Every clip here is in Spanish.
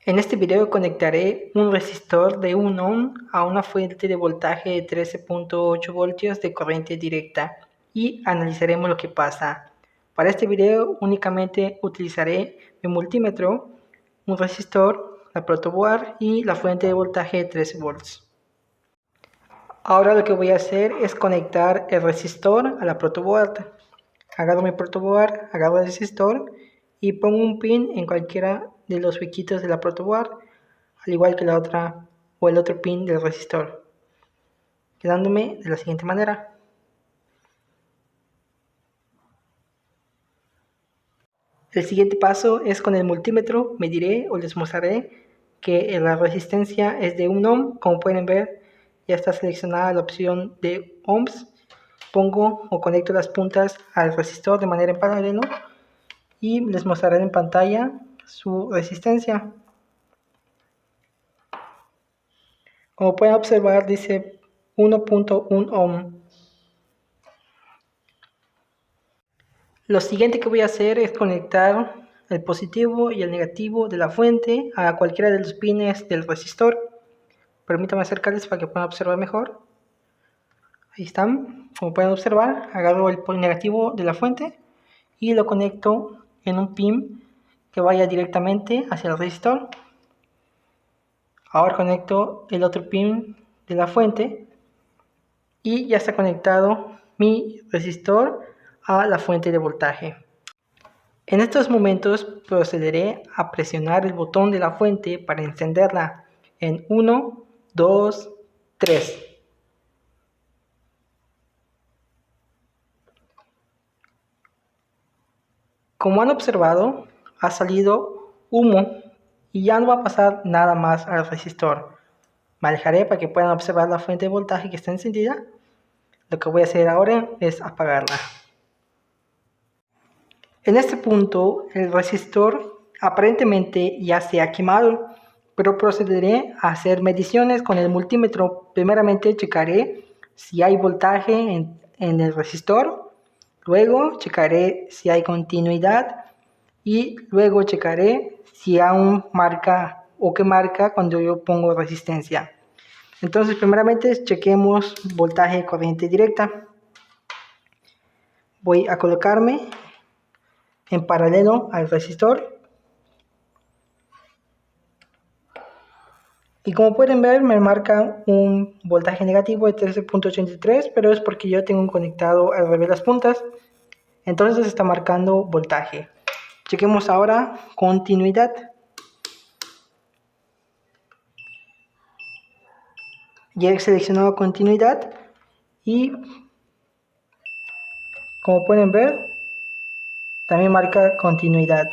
En este video conectaré un resistor de 1 ohm a una fuente de voltaje de 13.8 voltios de corriente directa y analizaremos lo que pasa. Para este video únicamente utilizaré mi multímetro, un resistor, la protoboard y la fuente de voltaje de 13 volts. Ahora lo que voy a hacer es conectar el resistor a la protoboard. Agarro mi protoboard, agarro el resistor y pongo un pin en cualquiera de los huequitos de la protoboard, al igual que la otra o el otro pin del resistor, quedándome de la siguiente manera. El siguiente paso es con el multímetro mediré o les mostraré que la resistencia es de 1 ohm. Como pueden ver, ya está seleccionada la opción de ohms. Pongo o conecto las puntas al resistor de manera en paralelo y les mostraré en pantalla su resistencia. Como pueden observar, dice 1.1 ohm. Lo siguiente que voy a hacer es conectar el positivo y el negativo de la fuente a cualquiera de los pines del resistor. Permítanme acercarles para que puedan observar mejor. Ahí están. Como pueden observar, agarro el negativo de la fuente y lo conecto en un pin que vaya directamente hacia el resistor. Ahora conecto el otro pin de la fuente y ya está conectado mi resistor a la fuente de voltaje. En estos momentos procederé a presionar el botón de la fuente para encenderla en 1, 2, 3. Como han observado, ha salido humo y ya no va a pasar nada más al resistor. Me alejaré para que puedan observar la fuente de voltaje que está encendida. Lo que voy a hacer ahora es apagarla. En este punto, el resistor aparentemente ya se ha quemado, pero procederé a hacer mediciones con el multímetro. Primeramente checaré si hay voltaje en el resistor, luego checaré si hay continuidad y luego checaré si aún marca o qué marca cuando yo pongo resistencia. Entonces primeramente chequemos voltaje de corriente directa. Voy a colocarme en paralelo al resistor y como pueden ver me marca un voltaje negativo de 13.83, pero es porque yo tengo conectado al revés las puntas, entonces está marcando voltaje. Chequemos ahora continuidad. Ya he seleccionado continuidad y como pueden ver también marca continuidad.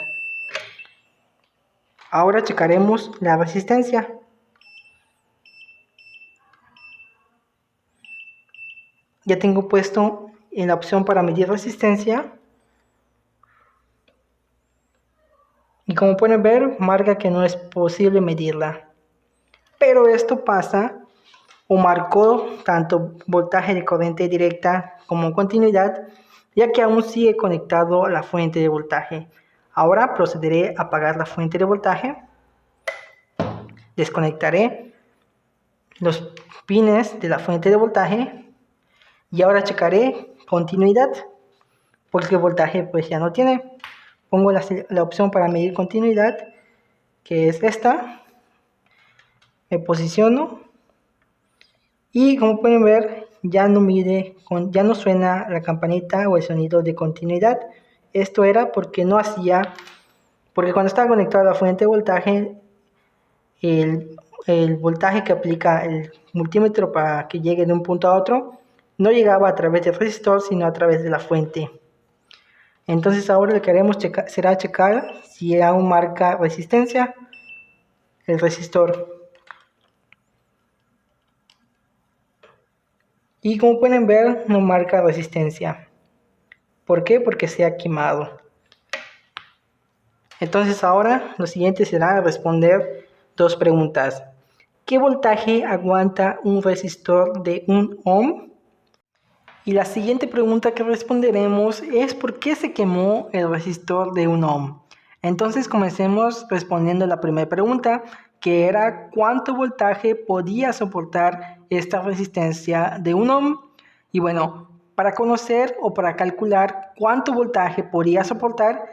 Ahora checaremos la resistencia. Ya tengo puesto en la opción para medir resistencia y como pueden ver marca que no es posible medirla, pero esto pasa o marcó tanto voltaje de corriente directa como continuidad, ya que aún sigue conectado a la fuente de voltaje. Ahora procederé a apagar la fuente de voltaje, desconectaré los pines de la fuente de voltaje y ahora checaré continuidad, porque el voltaje pues ya no tiene. Pongo la opción para medir continuidad, que es esta, me posiciono y como pueden ver ya no ya no suena la campanita o el sonido de continuidad. Esto era porque porque cuando estaba conectado a la fuente de voltaje, el voltaje que aplica el multímetro para que llegue de un punto a otro no llegaba a través del resistor, sino a través de la fuente. Entonces ahora lo que haremos será checar si aún marca resistencia el resistor. Y como pueden ver, no marca resistencia. ¿Por qué? Porque se ha quemado. Entonces ahora lo siguiente será responder dos preguntas. ¿Qué voltaje aguanta un resistor de 1 ohm? Y la siguiente pregunta que responderemos es ¿por qué se quemó el resistor de 1 ohm? Entonces comencemos respondiendo la primera pregunta, que era ¿cuánto voltaje podía soportar esta resistencia de 1 ohm? Y bueno, para conocer o para calcular cuánto voltaje podía soportar,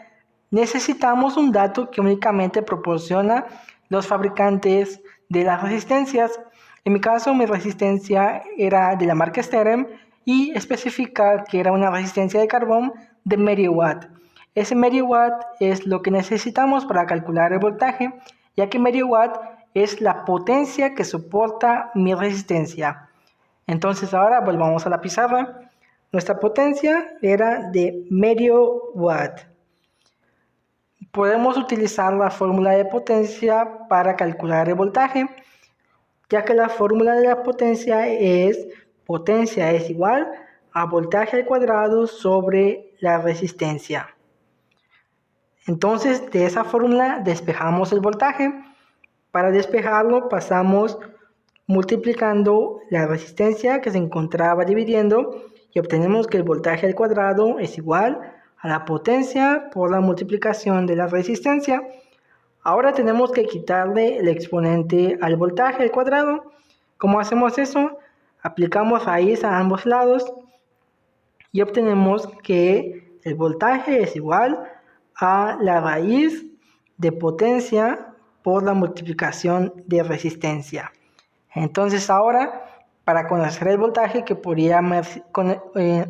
necesitamos un dato que únicamente proporciona los fabricantes de las resistencias. En mi caso, mi resistencia era de la marca Sterem y especifica que era una resistencia de carbón de medio watt. Ese medio watt es lo que necesitamos para calcular el voltaje, ya que medio watt es la potencia que soporta mi resistencia. Entonces ahora volvamos a la pizarra. Nuestra potencia era de medio watt. Podemos utilizar la fórmula de potencia para calcular el voltaje, ya que la fórmula de la potencia es igual a voltaje al cuadrado sobre la resistencia. Entonces, de esa fórmula despejamos el voltaje. Para despejarlo pasamos multiplicando la resistencia que se encontraba dividiendo y obtenemos que el voltaje al cuadrado es igual a la potencia por la multiplicación de la resistencia. Ahora tenemos que quitarle el exponente al voltaje al cuadrado. ¿Cómo hacemos eso? Aplicamos raíz a ambos lados y obtenemos que el voltaje es igual a la raíz de potencia por la multiplicación de resistencia. Entonces ahora, para conocer el voltaje que podría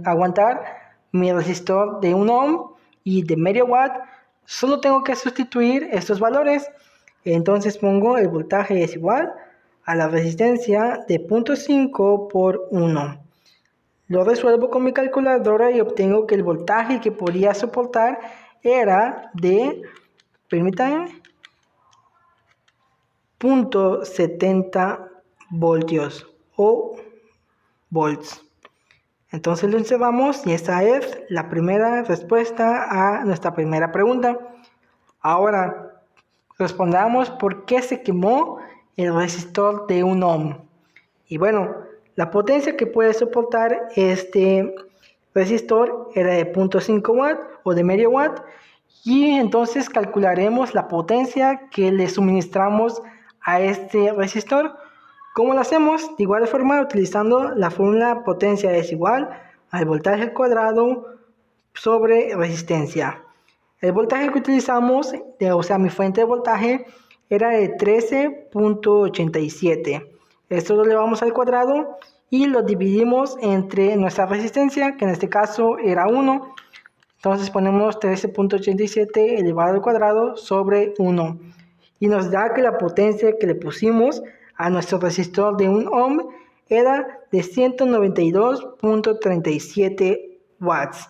aguantar mi resistor de 1 ohm y de medio watt, solo tengo que sustituir estos valores. Entonces pongo el voltaje es igual a la resistencia de 0.5 por 1. Lo resuelvo con mi calculadora y obtengo que el voltaje que podía soportar era de, permítanme, 0.70 voltios o volts. Entonces lo observamos y esta es la primera respuesta a nuestra primera pregunta. Ahora respondamos por qué se quemó el resistor de 1 ohm. Y bueno, la potencia que puede soportar este resistor era de 0.5 watt o de medio watt, y entonces calcularemos la potencia que le suministramos a este resistor. ¿Cómo lo hacemos? De igual forma, utilizando la fórmula potencia es igual al voltaje al cuadrado sobre resistencia. El voltaje que utilizamos, o sea, mi fuente de voltaje, era de 13.87. Esto lo elevamos al cuadrado y lo dividimos entre nuestra resistencia, que en este caso era 1. Entonces ponemos 13.87 elevado al cuadrado sobre 1. Y nos da que la potencia que le pusimos a nuestro resistor de 1 ohm era de 192.37 watts.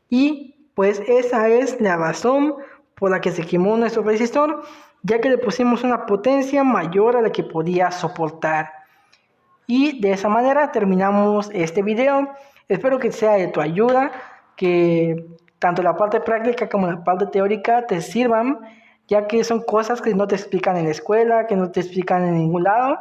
Y pues esa es la razón por la que se quemó nuestro resistor, ya que le pusimos una potencia mayor a la que podía soportar. Y de esa manera terminamos este video. Espero que sea de tu ayuda, que tanto la parte práctica como la parte teórica te sirvan, ya que son cosas que no te explican en la escuela, que no te explican en ningún lado,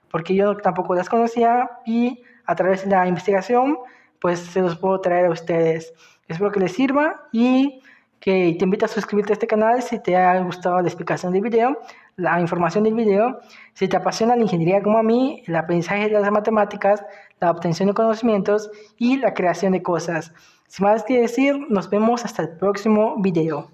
porque yo tampoco las conocía y a través de la investigación pues se los puedo traer a ustedes. Espero que les sirva y que te invito a suscribirte a este canal si te ha gustado la explicación del video, la información del video. Si te apasiona la ingeniería como a mí, el aprendizaje de las matemáticas, la obtención de conocimientos y la creación de cosas. Sin más que decir, nos vemos hasta el próximo video.